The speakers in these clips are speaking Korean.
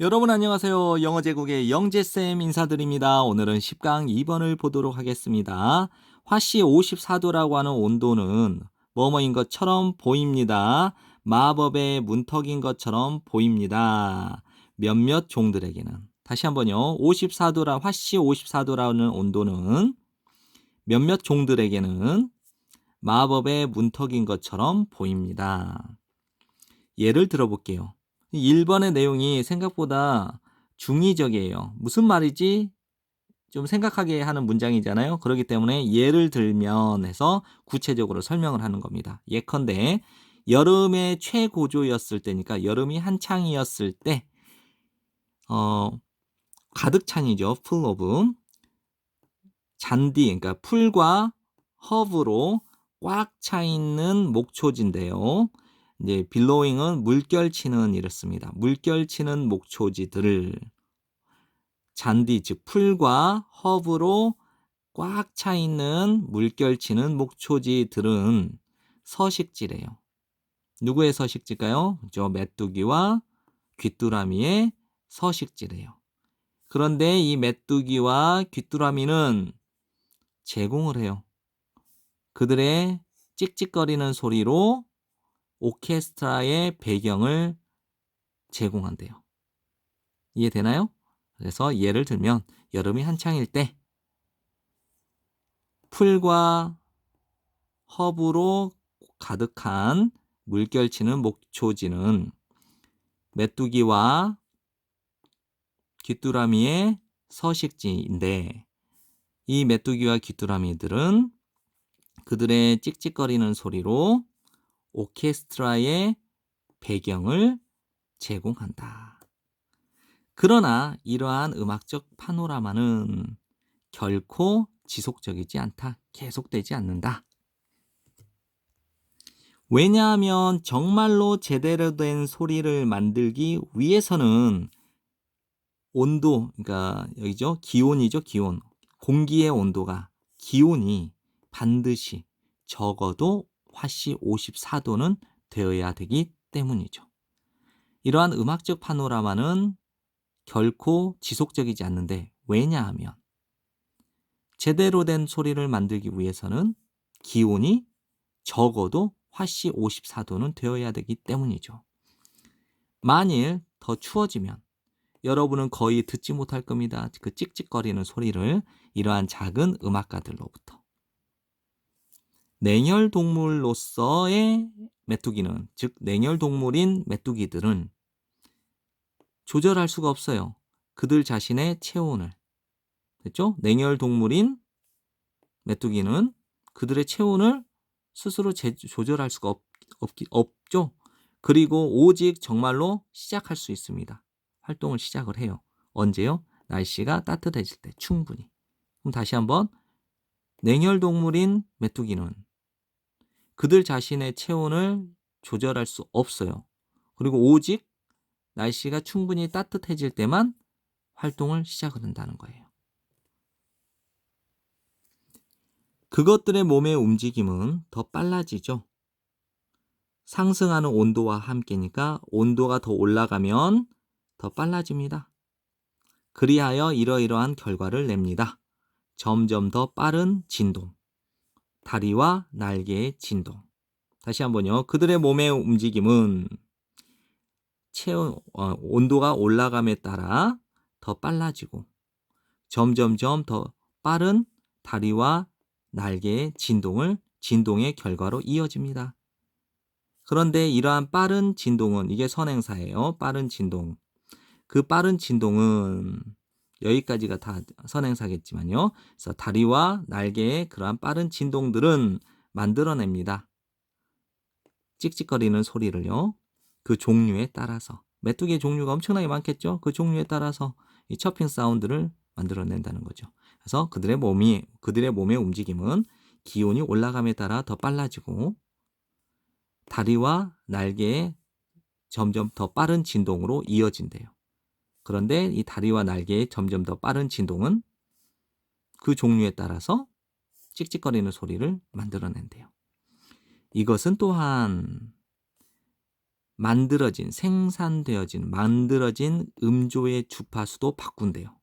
여러분 안녕하세요. 영어 제국의 영재쌤 인사드립니다. 오늘은 10강 2번을 보도록 하겠습니다. 화씨 54도라고 하는 온도는 뭐뭐인 것처럼 보입니다. 마법의 문턱인 것처럼 보입니다. 몇몇 종들에게는. 다시 한번요. 화씨 54도라는 온도는 몇몇 종들에게는 마법의 문턱인 것처럼 보입니다. 예를 들어볼게요. 1번의 내용이 생각보다 중의적이에요. 무슨 말이지? 좀 생각하게 하는 문장이잖아요. 그렇기 때문에 예를 들면 해서 구체적으로 설명을 하는 겁니다. 예컨대 여름의 최고조였을 때니까 여름이 한창이었을 때 가득 찬이죠. full of 잔디 그러니까 풀과 허브로 꽉 차 있는 목초지인데요. 이제 billowing은 물결치는 이렇습니다. 물결치는 목초지들을 잔디 즉 풀과 허브로 꽉 차 있는 물결치는 목초지들은 서식지래요. 누구의 서식지일까요? 저 메뚜기와 귀뚜라미의 서식지래요. 그런데 이 메뚜기와 귀뚜라미는 제공을 해요. 그들의 찍찍거리는 소리로 오케스트라의 배경을 제공한대요. 이해되나요? 그래서 예를 들면 여름이 한창일 때 풀과 허브로 가득한 물결치는 목초지는 메뚜기와 귀뚜라미의 서식지인데 이 메뚜기와 귀뚜라미들은 그들의 찍찍거리는 소리로 오케스트라의 배경을 제공한다. 그러나 이러한 음악적 파노라마는 결코 지속적이지 않다. 계속되지 않는다. 왜냐하면 정말로 제대로 된 소리를 만들기 위해서는 온도, 그러니까 여기죠. 기온이죠. 기온. 공기의 온도가 기온이 반드시 적어도 화씨 54도는 되어야 되기 때문이죠. 이러한 음악적 파노라마는 결코 지속적이지 않는데 왜냐하면 제대로 된 소리를 만들기 위해서는 기온이 적어도 화씨 54도는 되어야 되기 때문이죠. 만일 더 추워지면 여러분은 거의 듣지 못할 겁니다. 그 찍찍거리는 소리를 이러한 작은 음악가들로부터. 냉혈동물로서의 메뚜기는 즉 냉혈동물인 메뚜기들은 조절할 수가 없어요. 그들 자신의 체온을. 됐죠? 냉혈동물인 메뚜기는 그들의 체온을 스스로 조절할 수가 없죠. 그리고 오직 정말로 시작할 수 있습니다. 활동을 시작을 해요. 언제요? 날씨가 따뜻해질 때 충분히. 그럼 다시 한번 냉혈동물인 메뚜기는 그들 자신의 체온을 조절할 수 없어요. 그리고 오직 날씨가 충분히 따뜻해질 때만 활동을 시작을 한다는 거예요. 그것들의 몸의 움직임은 더 빨라지죠. 상승하는 온도와 함께니까 온도가 더 올라가면 더 빨라집니다. 그리하여 이러이러한 결과를 냅니다. 점점 더 빠른 진동, 다리와 날개의 진동. 다시 한번요. 그들의 몸의 움직임은 온도가 올라감에 따라 더 빨라지고 점점점 더 빠른 다리와 날개의 진동의 결과로 이어집니다. 그런데 이러한 빠른 진동은 이게 선행사예요. 빠른 진동. 그 빠른 진동은 여기까지가 다 선행사겠지만요. 그래서 다리와 날개의 그러한 빠른 진동들은 만들어냅니다. 찍찍거리는 소리를요. 그 종류에 따라서 메뚜기의 종류가 엄청나게 많겠죠. 그 종류에 따라서 이 처핑 사운드를 만들어낸다는 거죠. 그래서 그들의 몸의 움직임은 기온이 올라감에 따라 더 빨라지고 다리와 날개의 점점 더 빠른 진동으로 이어진대요. 그런데 이 다리와 날개의 점점 더 빠른 진동은 그 종류에 따라서 찍찍거리는 소리를 만들어낸대요. 이것은 또한 만들어진 음조의 주파수도 바꾼대요.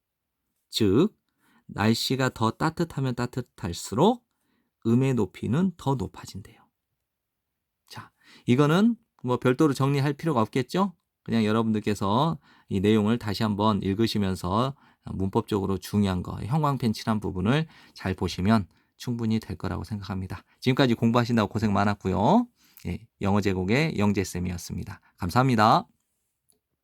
즉 날씨가 더 따뜻하면 따뜻할수록 음의 높이는 더 높아진대요. 자, 이거는 뭐 별도로 정리할 필요가 없겠죠? 그냥 여러분들께서 이 내용을 다시 한번 읽으시면서 문법적으로 중요한 거, 형광펜 칠한 부분을 잘 보시면 충분히 될 거라고 생각합니다. 지금까지 공부하신다고 고생 많았고요. 예, 영어 제국의 영재쌤이었습니다. 감사합니다.